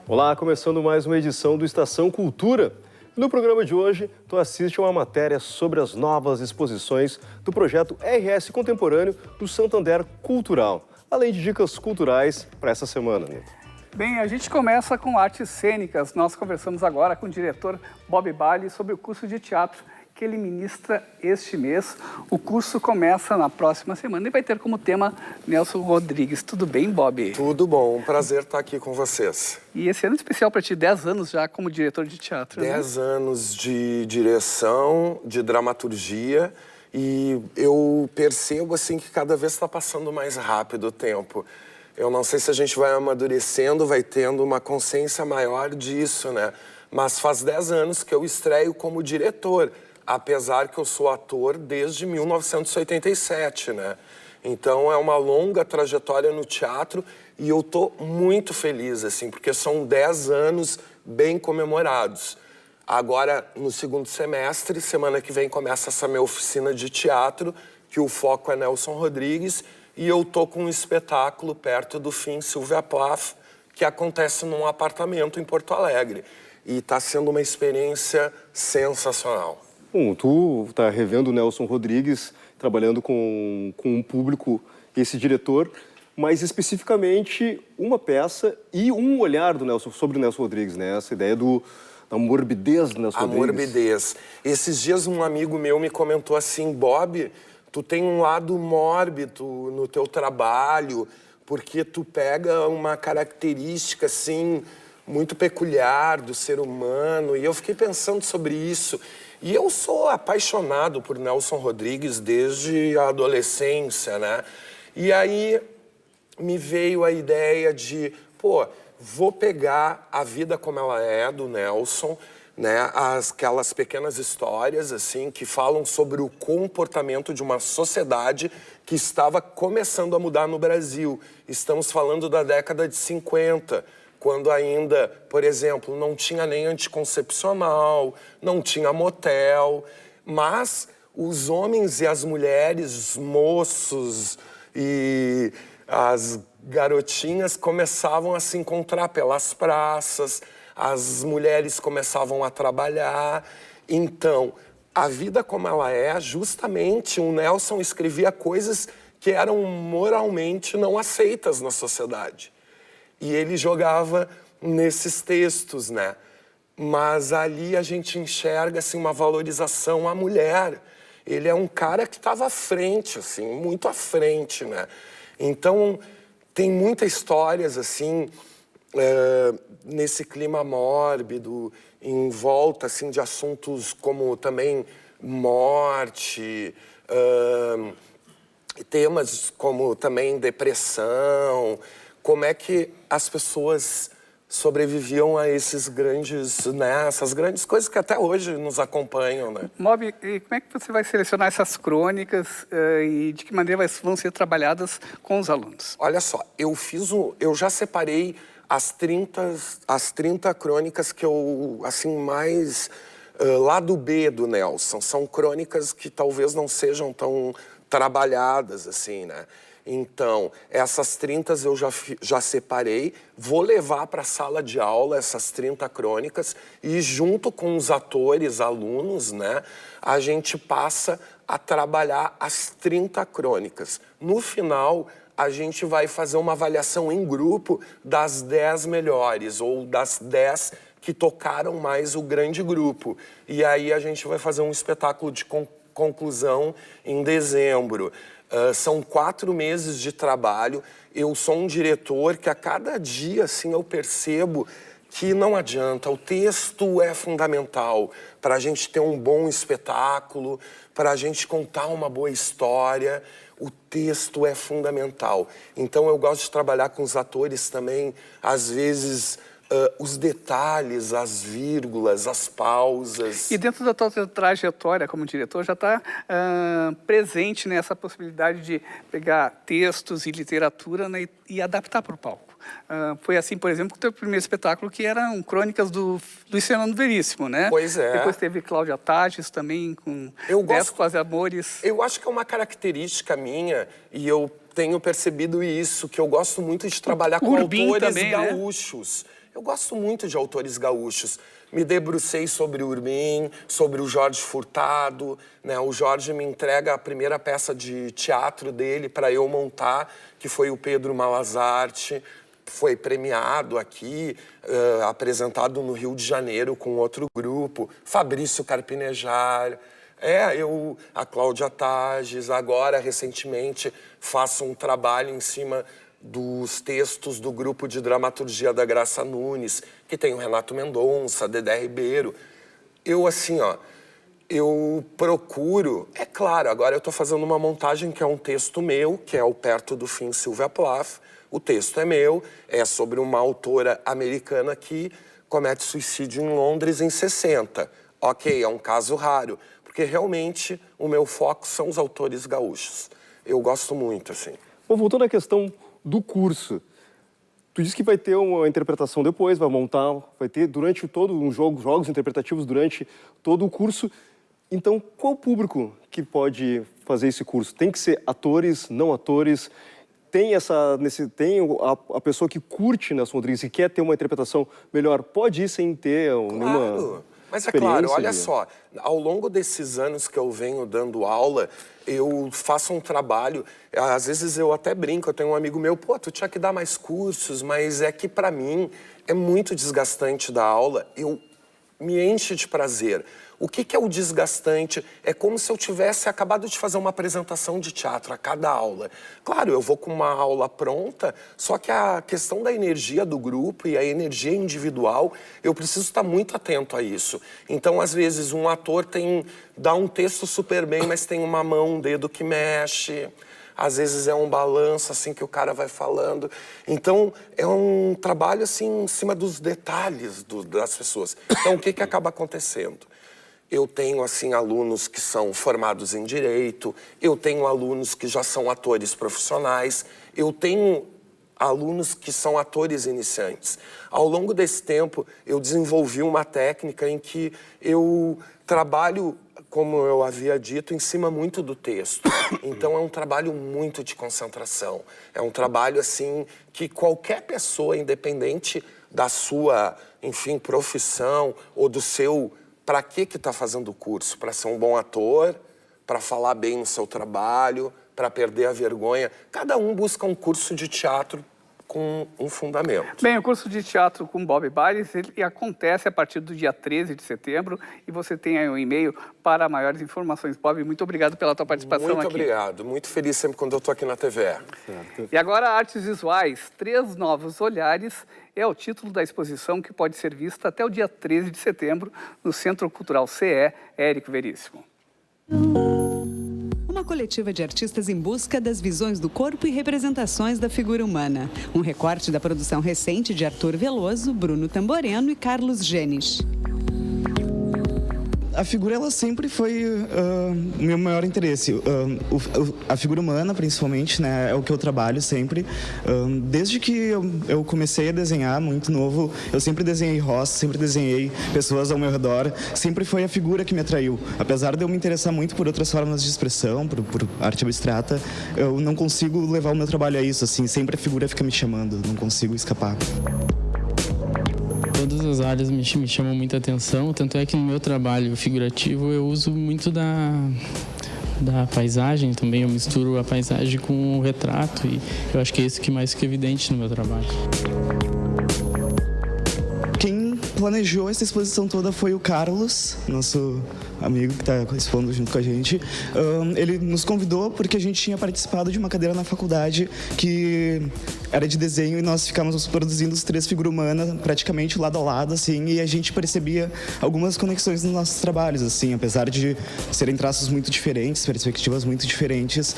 Olá, começando mais uma edição do Estação Cultura. No programa de hoje, tu assiste a uma matéria sobre as novas exposições do projeto RS Contemporâneo do Santander Cultural, além de dicas culturais para essa semana. Bem, a gente começa com artes cênicas. Nós conversamos agora com o diretor Bob Bali sobre o curso de teatro que ele ministra este mês. O curso começa na próxima semana e vai ter como tema Nelson Rodrigues. Tudo bem, Bob? Tudo bom, um prazer estar aqui com vocês. E esse ano é especial para ti, 10 anos já como diretor de teatro, 10 anos de direção, de dramaturgia, e eu percebo assim que cada vez está passando mais rápido o tempo. Eu não sei se a gente vai amadurecendo, vai tendo uma consciência maior disso, né? Mas faz 10 anos que eu estreio como diretor, apesar que eu sou ator desde 1987, né? Então é uma longa trajetória no teatro e eu tô muito feliz, assim, porque são 10 anos bem comemorados. Agora, no segundo semestre, semana que vem, começa essa minha oficina de teatro, que o foco é Nelson Rodrigues, e eu tô com um espetáculo perto do Fim Silvia Plath, que acontece num apartamento em Porto Alegre. E tá sendo uma experiência sensacional. Bom, tu está revendo o Nelson Rodrigues, trabalhando com um público, esse diretor, mas especificamente uma peça e um olhar do Nelson, sobre o Nelson Rodrigues, né? Essa ideia da morbidez do Nelson Rodrigues. A morbidez. Esses dias um amigo meu me comentou assim, Bob, tu tem um lado mórbido no teu trabalho, porque tu pega uma característica assim muito peculiar do ser humano, e eu fiquei pensando sobre isso. E eu sou apaixonado por Nelson Rodrigues desde a adolescência, né? E aí me veio a ideia de, vou pegar a vida como ela é do Nelson, né? Aquelas pequenas histórias, assim, que falam sobre o comportamento de uma sociedade que estava começando a mudar no Brasil. Estamos falando da década de 50, quando ainda, por exemplo, não tinha nem anticoncepcional, não tinha motel, mas os homens e as mulheres, os moços e as garotinhas começavam a se encontrar pelas praças, as mulheres começavam a trabalhar. Então, a vida como ela é, justamente, o Nelson escrevia coisas que eram moralmente não aceitas na sociedade. E ele jogava nesses textos, né? Mas ali a gente enxerga, assim, uma valorização à mulher. Ele é um cara que estava à frente, assim, muito à frente, né? Então, tem muitas histórias, assim, nesse clima mórbido, em volta, assim, de assuntos como também morte, temas como também depressão. Como é que as pessoas sobreviviam a esses grandes, né, essas grandes coisas que até hoje nos acompanham, né? Bob, e como é que você vai selecionar essas crônicas e de que maneira vão ser trabalhadas com os alunos? Olha só, eu já separei as 30 crônicas que eu, assim, mais lado B do Nelson. São crônicas que talvez não sejam tão trabalhadas, assim, né? Então, essas 30 eu já separei, vou levar para a sala de aula essas 30 crônicas e junto com os atores, alunos, né, a gente passa a trabalhar as 30 crônicas. No final, a gente vai fazer uma avaliação em grupo das 10 melhores ou das 10 que tocaram mais o grande grupo. E aí a gente vai fazer um espetáculo de conclusão em dezembro. São 4 meses de trabalho. Eu sou um diretor que a cada dia, assim, eu percebo que não adianta. O texto é fundamental para a gente ter um bom espetáculo, para a gente contar uma boa história. O texto é fundamental. Então eu gosto de trabalhar com os atores também, às vezes, os detalhes, as vírgulas, as pausas. E dentro da tua trajetória como diretor já está presente nessa possibilidade de pegar textos e literatura, né, e adaptar para o palco. Foi assim, por exemplo, com o teu primeiro espetáculo, que eram crônicas do Luiz Fernando Veríssimo, né? Pois é. Depois teve Cláudia Tages também, com 10 Quase Amores. Eu acho que é uma característica minha, e eu tenho percebido isso, que eu gosto muito de trabalhar com Urbim autores também, gaúchos. Né? Eu gosto muito de autores gaúchos. Me debrucei sobre o Urmim, sobre o Jorge Furtado, né? O Jorge me entrega a primeira peça de teatro dele para eu montar, que foi o Pedro Malazarte. Foi premiado aqui, apresentado no Rio de Janeiro com outro grupo. Fabrício Carpinejar, a Cláudia Tages. Agora, recentemente, faço um trabalho em cima dos textos do grupo de dramaturgia da Graça Nunes, que tem o Renato Mendonça, Dedé Ribeiro. Eu procuro... É claro, agora eu estou fazendo uma montagem que é um texto meu, que é o Perto do Fim, Sylvia Plath. O texto é meu, é sobre uma autora americana que comete suicídio em Londres em 60. Ok, é um caso raro, porque realmente o meu foco são os autores gaúchos. Eu gosto muito, assim. Bom, voltando à questão do curso, tu disse que vai ter uma interpretação depois, vai montar, vai ter durante todo um jogo, jogos interpretativos durante todo o curso. Então, qual o público que pode fazer esse curso? Tem que ser atores, não atores? Tem a pessoa que curte Nelson Rodrigues e quer ter uma interpretação melhor, pode ir sem ter nenhuma... Mas é claro, olha só, ao longo desses anos que eu venho dando aula, eu faço um trabalho, às vezes eu até brinco, eu tenho um amigo meu, pô, tu tinha que dar mais cursos, mas é que pra mim é muito desgastante dar aula, me enche de prazer. O que é o desgastante? É como se eu tivesse acabado de fazer uma apresentação de teatro a cada aula. Claro, eu vou com uma aula pronta, só que a questão da energia do grupo e a energia individual, eu preciso estar muito atento a isso. Então, às vezes, um ator dá um texto super bem, mas tem uma mão, um dedo que mexe. Às vezes é um balanço, assim, que o cara vai falando. Então, é um trabalho, assim, em cima dos detalhes das pessoas. Então, o que acaba acontecendo? Eu tenho, assim, alunos que são formados em Direito, eu tenho alunos que já são atores profissionais, eu tenho alunos que são atores iniciantes. Ao longo desse tempo, eu desenvolvi uma técnica em que eu trabalho, como eu havia dito, em cima muito do texto. Então, é um trabalho muito de concentração. É um trabalho, assim, que qualquer pessoa, independente da sua, enfim, profissão ou do seu... Para que está fazendo o curso? Para ser um bom ator? Para falar bem no seu trabalho? Para perder a vergonha? Cada um busca um curso de teatro com um fundamento. Bem, o curso de teatro com Bob Bares, ele acontece a partir do dia 13 de setembro e você tem aí um e-mail para maiores informações. Bob, muito obrigado pela tua participação aqui. Muito obrigado. Muito feliz sempre quando eu estou aqui na TV. Certo. E agora, Artes Visuais, 3 novos olhares, é o título da exposição que pode ser vista até o dia 13 de setembro no Centro Cultural CE Érico Veríssimo. Uma coletiva de artistas em busca das visões do corpo e representações da figura humana. Um recorte da produção recente de Arthur Veloso, Bruno Tamboreno e Carlos Genis. A figura, ela sempre foi o meu maior interesse. A figura humana, principalmente, né, é o que eu trabalho sempre. Desde que eu comecei a desenhar, muito novo, eu sempre desenhei rosto, sempre desenhei pessoas ao meu redor. Sempre foi a figura que me atraiu. Apesar de eu me interessar muito por outras formas de expressão, por arte abstrata, eu não consigo levar o meu trabalho a isso, assim. Sempre a figura fica me chamando, não consigo escapar. Todas as áreas me chamam muita atenção, tanto é que no meu trabalho figurativo eu uso muito da paisagem também, eu misturo a paisagem com o retrato e eu acho que é isso que mais fica evidente no meu trabalho. Quem planejou essa exposição toda foi o Carlos, nosso amigo que está expondo junto com a gente. Ele nos convidou porque a gente tinha participado de uma cadeira na faculdade que era de desenho e nós ficávamos produzindo os 3 figuras humanas praticamente lado a lado, assim, e a gente percebia algumas conexões nos nossos trabalhos, assim, apesar de serem traços muito diferentes, perspectivas muito diferentes.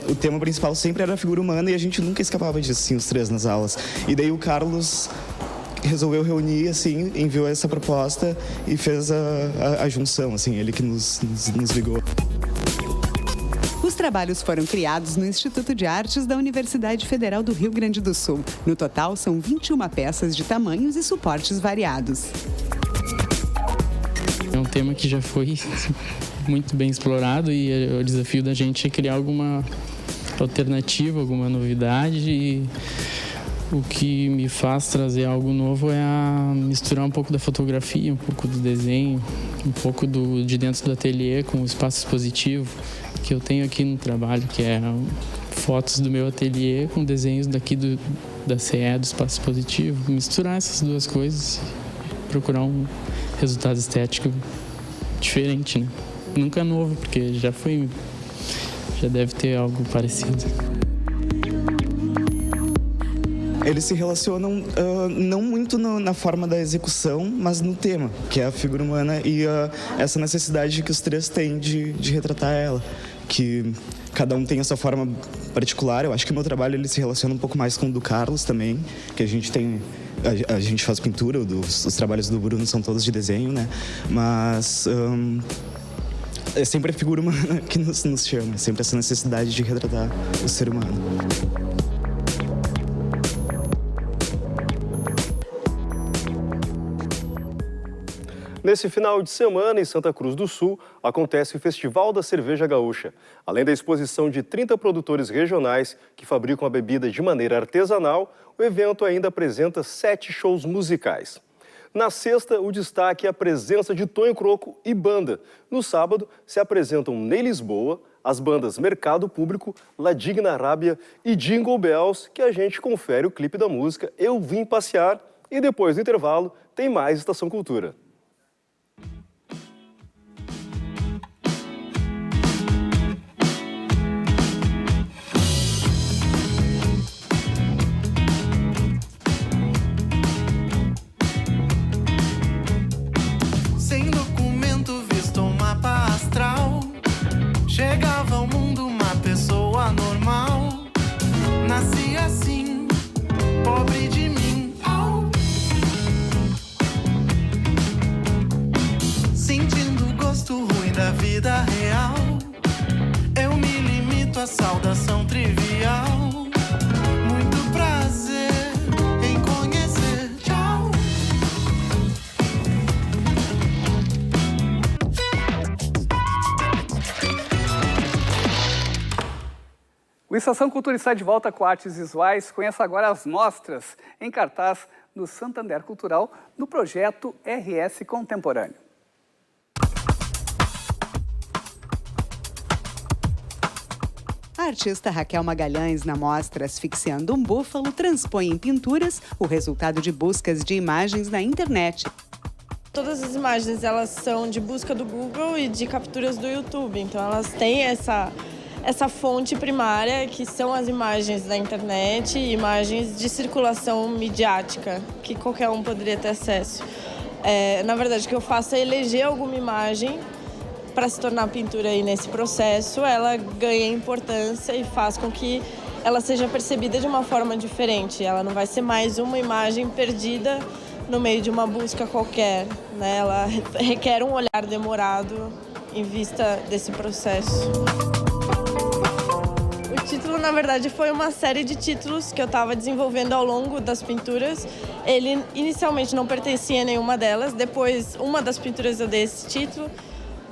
O tema principal sempre era a figura humana e a gente nunca escapava disso, assim, os 3 nas aulas. E daí o Carlos resolveu reunir, assim, enviou essa proposta e fez a junção, assim, ele que nos ligou. Os trabalhos foram criados no Instituto de Artes da Universidade Federal do Rio Grande do Sul. No total, são 21 peças de tamanhos e suportes variados. É um tema que já foi muito bem explorado e o desafio da gente é criar alguma alternativa, alguma novidade e O que me faz trazer algo novo é misturar um pouco da fotografia, um pouco do desenho, um pouco de dentro do ateliê com o espaço expositivo que eu tenho aqui no trabalho, que é fotos do meu ateliê com desenhos daqui da CE, do espaço expositivo. Misturar essas duas coisas e procurar um resultado estético diferente, né? Nunca novo, porque já deve ter algo parecido. Eles se relacionam não muito na forma da execução, mas no tema, que é a figura humana e essa necessidade que os três têm de retratar ela. Que cada um tem a sua forma particular. Eu acho que o meu trabalho ele se relaciona um pouco mais com o do Carlos também, que a gente faz pintura, os trabalhos do Bruno são todos de desenho, né? Mas é sempre a figura humana que nos chama, é sempre essa necessidade de retratar o ser humano. Nesse final de semana, em Santa Cruz do Sul, acontece o Festival da Cerveja Gaúcha. Além da exposição de 30 produtores regionais que fabricam a bebida de maneira artesanal, o evento ainda apresenta 7 shows musicais. Na sexta, o destaque é a presença de Tonho Croco e banda. No sábado, se apresentam Ney Lisboa, as bandas Mercado Público, La Digna Arábia e Jingle Bells, que a gente confere o clipe da música Eu Vim Passear. E depois do intervalo, tem mais Estação Cultura. Chegava ao mundo uma pessoa normal. Nasci assim, pobre de mim. Sentindo o gosto ruim da vida real, eu me limito à saudação trivial. Muito prazer em conhecer. Tchau. O Estação Cultura está de volta com artes visuais. Conheça agora as mostras em cartaz no Santander Cultural, no projeto RS Contemporâneo. A artista Raquel Magalhães, na mostra Asfixiando um Búfalo, transpõe em pinturas o resultado de buscas de imagens na internet. Todas as imagens elas são de busca do Google e de capturas do YouTube, então elas têm essa fonte primária, que são as imagens da internet, imagens de circulação midiática, que qualquer um poderia ter acesso. Na verdade, o que eu faço é eleger alguma imagem para se tornar pintura, e nesse processo ela ganha importância e faz com que ela seja percebida de uma forma diferente. Ela não vai ser mais uma imagem perdida no meio de uma busca qualquer, né? Ela requer um olhar demorado em vista desse processo. O título, na verdade, foi uma série de títulos que eu estava desenvolvendo ao longo das pinturas. Ele inicialmente não pertencia a nenhuma delas, depois uma das pinturas eu dei esse título,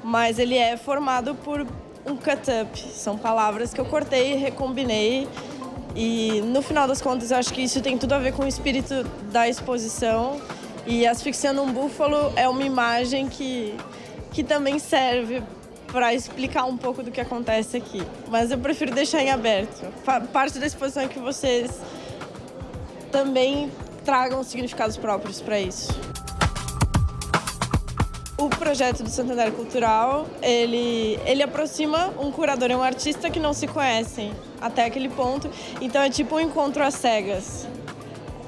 mas ele é formado por um cut-up. São palavras que eu cortei e recombinei, e no final das contas eu acho que isso tem tudo a ver com o espírito da exposição. E Asfixiando um Búfalo é uma imagem que também serve para explicar um pouco do que acontece aqui, mas eu prefiro deixar em aberto. Parte da exposição é que vocês também tragam significados próprios para isso. O projeto do Santander Cultural, ele aproxima um curador e um artista que não se conhecem até aquele ponto, então é tipo um encontro às cegas.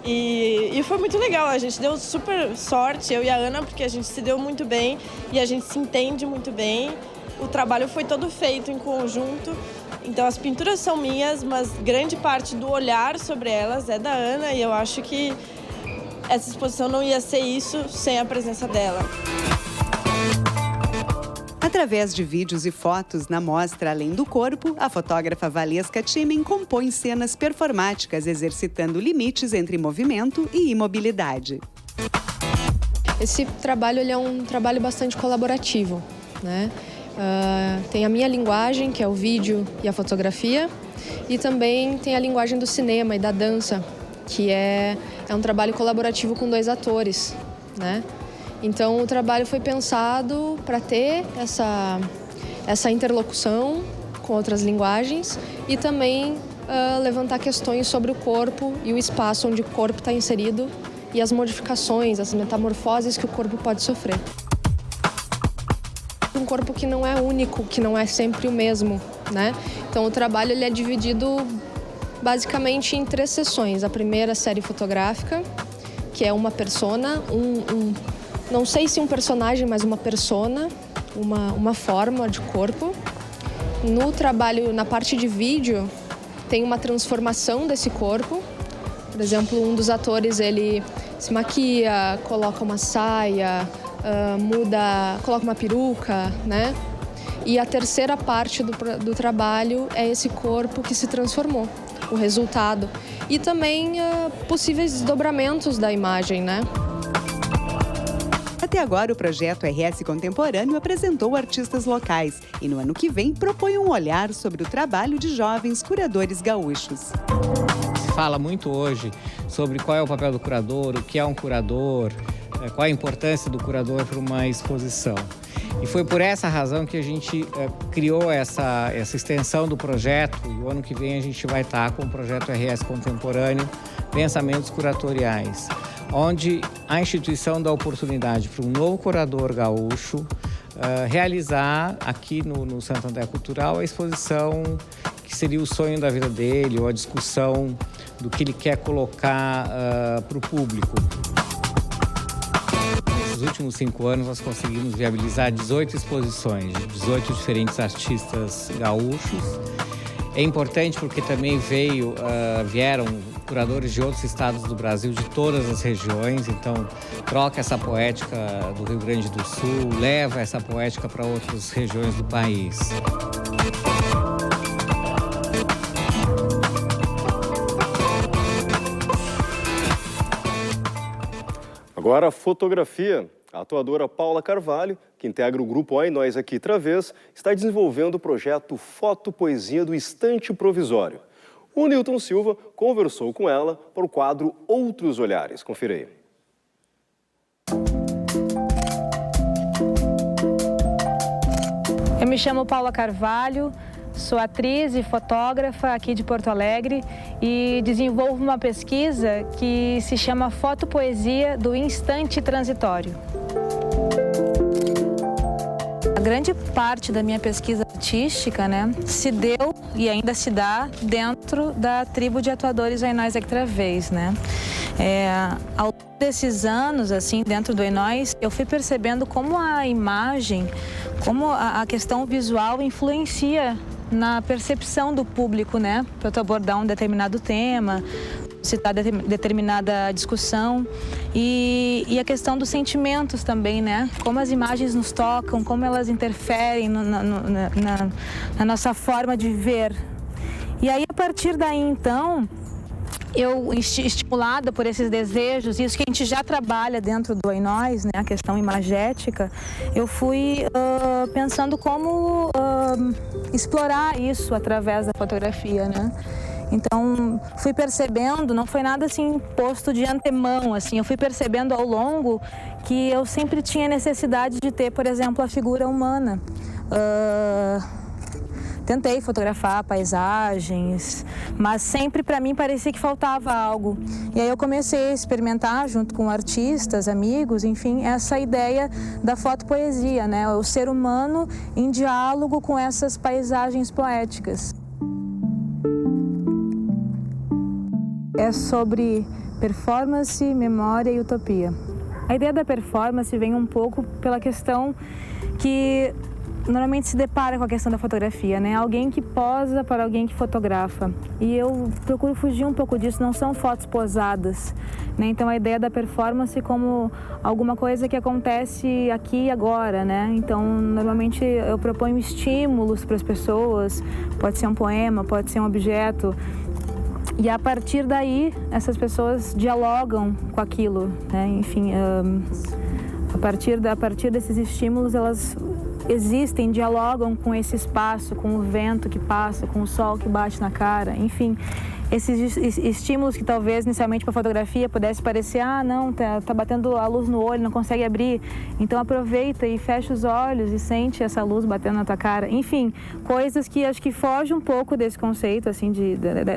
E foi muito legal, a gente deu super sorte, eu e a Ana, porque a gente se deu muito bem e a gente se entende muito bem. O trabalho foi todo feito em conjunto, então as pinturas são minhas, mas grande parte do olhar sobre elas é da Ana, e eu acho que essa exposição não ia ser isso sem a presença dela. Através de vídeos e fotos na mostra Além do Corpo, a fotógrafa Valesca Timen compõe cenas performáticas exercitando limites entre movimento e imobilidade. Esse trabalho ele é um trabalho bastante colaborativo, né? Tem a minha linguagem, que é o vídeo e a fotografia, e também tem a linguagem do cinema e da dança, que é um trabalho colaborativo com 2 atores, né? Então o trabalho foi pensado para ter essa interlocução com outras linguagens e também levantar questões sobre o corpo e o espaço onde o corpo está inserido e as modificações, as metamorfoses que o corpo pode sofrer. Um corpo que não é único, que não é sempre o mesmo, né? Então o trabalho ele é dividido basicamente em 3 sessões. A primeira série fotográfica, que é uma persona, não sei se um personagem, mas uma persona, uma forma de corpo. No trabalho, na parte de vídeo, tem uma transformação desse corpo. Por exemplo, um dos atores, ele se maquia, coloca uma saia, coloca uma peruca, né? E a terceira parte do trabalho é esse corpo que se transformou, o resultado. E também possíveis desdobramentos da imagem, né? Até agora, o projeto RS Contemporâneo apresentou artistas locais e, no ano que vem, propõe um olhar sobre o trabalho de jovens curadores gaúchos. Se fala muito hoje sobre qual é o papel do curador, o que é um curador, qual a importância do curador para uma exposição. E foi por essa razão que a gente criou essa extensão do projeto, e o ano que vem a gente vai estar com o projeto RS Contemporâneo, Pensamentos Curatoriais, onde a instituição dá oportunidade para um novo curador gaúcho realizar aqui no Santander Cultural a exposição que seria o sonho da vida dele, ou a discussão do que ele quer colocar para o público. Nos últimos 5 anos, nós conseguimos viabilizar 18 exposições de 18 diferentes artistas gaúchos. É importante porque também vieram curadores de outros estados do Brasil, de todas as regiões, então troca essa poética do Rio Grande do Sul, leva essa poética para outras regiões do país. Agora, a fotografia. A atuadora Paula Carvalho, que integra o grupo Oi Nós Aqui Travês, está desenvolvendo o projeto Foto Poesia do Estante Provisório. O Nilton Silva conversou com ela para o quadro Outros Olhares. Confira aí. Eu me chamo Paula Carvalho, sou atriz e fotógrafa aqui de Porto Alegre e desenvolvo uma pesquisa que se chama Foto Poesia do Instante Transitório. A grande parte da minha pesquisa artística, se deu e ainda se dá dentro da tribo de atuadores Oi Nós Aqui Travês, Ao longo desses anos, assim, dentro do Oi Nós, eu fui percebendo como a imagem, como a questão visual influencia na percepção do público, para tu abordar um determinado tema, citar determinada discussão e a questão dos sentimentos também, como as imagens nos tocam, como elas interferem na nossa forma de ver. E aí, a partir daí, então, eu, estimulada por esses desejos, isso que a gente já trabalha dentro do Oi Nós, a questão imagética, eu fui pensando como explorar isso através da fotografia, Então, fui percebendo, não foi nada assim posto de antemão, assim, eu fui percebendo ao longo que eu sempre tinha necessidade de ter, por exemplo, a figura humana. Tentei fotografar paisagens, mas sempre para mim parecia que faltava algo. E aí eu comecei a experimentar, junto com artistas, amigos, enfim, essa ideia da fotopoesia, o ser humano em diálogo com essas paisagens poéticas. É sobre performance, memória e utopia. A ideia da performance vem um pouco pela questão que normalmente se depara com a questão da fotografia, Alguém que posa para alguém que fotografa. E eu procuro fugir um pouco disso, não são fotos posadas, Então a ideia da performance como alguma coisa que acontece aqui e agora, Então normalmente eu proponho estímulos para as pessoas, pode ser um poema, pode ser um objeto. E a partir daí, essas pessoas dialogam com aquilo, Enfim, a partir desses estímulos, elas existem, dialogam com esse espaço, com o vento que passa, com o sol que bate na cara, enfim. esses estímulos que talvez inicialmente para a fotografia pudesse parecer, não, tá batendo a luz no olho, não consegue abrir, então aproveita e fecha os olhos e sente essa luz batendo na tua cara. Enfim, coisas que acho que fogem um pouco desse conceito, assim,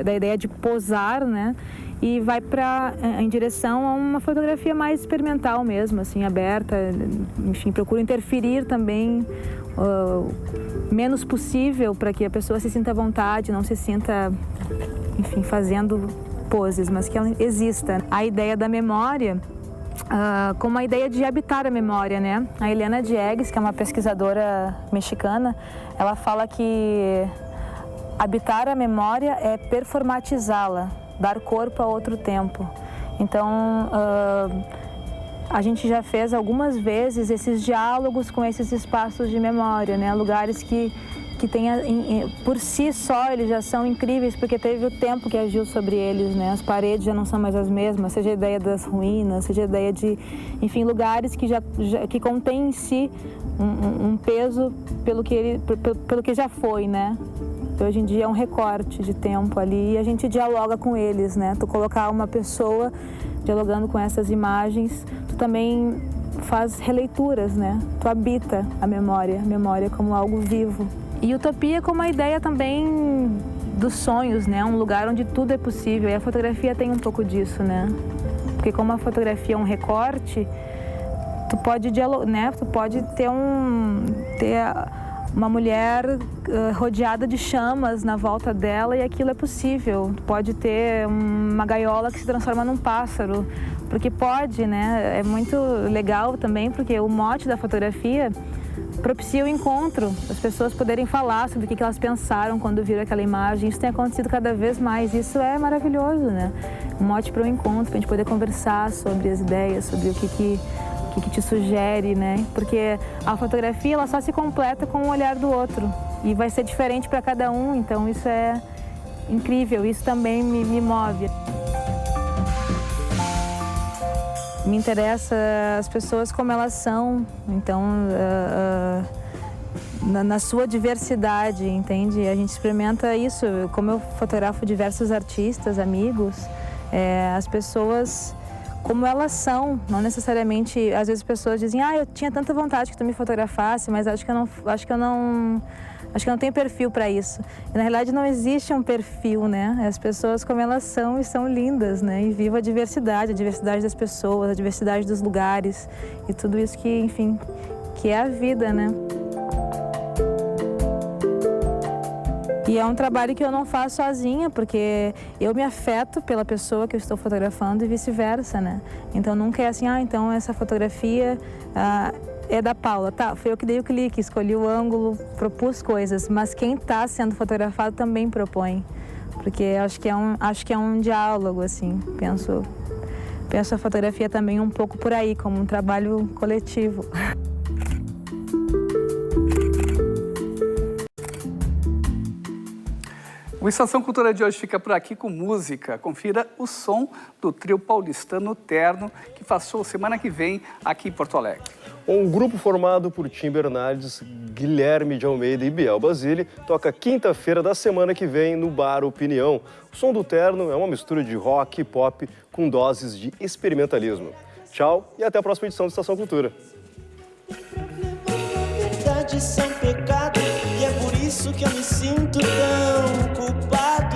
da ideia de posar, né? E vai em direção a uma fotografia mais experimental mesmo, assim, aberta, enfim, procura interferir também menos possível para que a pessoa se sinta à vontade, não se sinta, enfim, fazendo poses, mas que ela exista. A ideia da memória, como a ideia de habitar a memória, né? A Elena Diegues, que é uma pesquisadora mexicana, ela fala que habitar a memória é performatizá-la, dar corpo a outro tempo. Então, a gente já fez algumas vezes esses diálogos com esses espaços de memória, né? Lugares que por si só eles já são incríveis, porque teve o tempo que agiu sobre eles, né? As paredes já não são mais as mesmas, seja a ideia das ruínas, seja a ideia de, enfim, lugares que contêm em si um peso pelo que já foi, né? Então, hoje em dia é um recorte de tempo ali e a gente dialoga com eles, né? Tu colocar uma pessoa dialogando com essas imagens, tu também faz releituras, né? Tu habita a memória como algo vivo. E utopia como a ideia também dos sonhos, né? Um lugar onde tudo é possível. E a fotografia tem um pouco disso, né? Porque como a fotografia é um recorte, tu pode dialogar, né? Tu pode ter uma mulher rodeada de chamas na volta dela e aquilo é possível. Tu pode ter uma gaiola que se transforma num pássaro, porque pode, né? É muito legal também, porque o mote da fotografia propicia o encontro, as pessoas poderem falar sobre o que elas pensaram quando viram aquela imagem. Isso tem acontecido cada vez mais, isso é maravilhoso, né? Um mote para o encontro, para a gente poder conversar sobre as ideias, sobre o que te sugere, né? Porque a fotografia, ela só se completa com o olhar do outro e vai ser diferente para cada um, então isso é incrível, isso também me move. Me interessa as pessoas como elas são, então, na sua diversidade, entende? A gente experimenta isso, como eu fotografo diversos artistas, amigos, as pessoas como elas são, não necessariamente, às vezes as pessoas dizem, eu tinha tanta vontade que tu me fotografasse, mas acho que eu não tenho perfil para isso. E, na realidade, não existe um perfil, né? As pessoas como elas são e são lindas, né? E vivo a diversidade das pessoas, a diversidade dos lugares e tudo isso que, enfim, que é a vida, né? E é um trabalho que eu não faço sozinha, porque eu me afeto pela pessoa que eu estou fotografando e vice-versa, né? Então nunca é assim, então essa fotografia é da Paula. Tá, foi eu que dei o clique, escolhi o ângulo, propus coisas, mas quem está sendo fotografado também propõe. Porque acho que é um diálogo, assim, penso a fotografia também um pouco por aí, como um trabalho coletivo. O Estação Cultura de hoje fica por aqui com música. Confira o som do trio paulistano Terno, que passou semana que vem aqui em Porto Alegre. Um grupo formado por Tim Bernardes, Guilherme de Almeida e Biel Basile toca quinta-feira da semana que vem no Bar Opinião. O som do Terno é uma mistura de rock e pop com doses de experimentalismo. Tchau e até a próxima edição do Estação Cultura. São pecado e é por isso que eu me sinto tão culpado.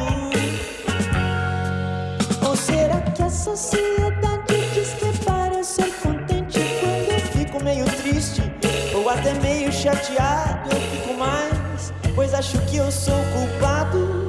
Ou será que a sociedade diz que é para ser contente quando eu fico meio triste ou até meio chateado? Eu fico mais, pois acho que eu sou culpado.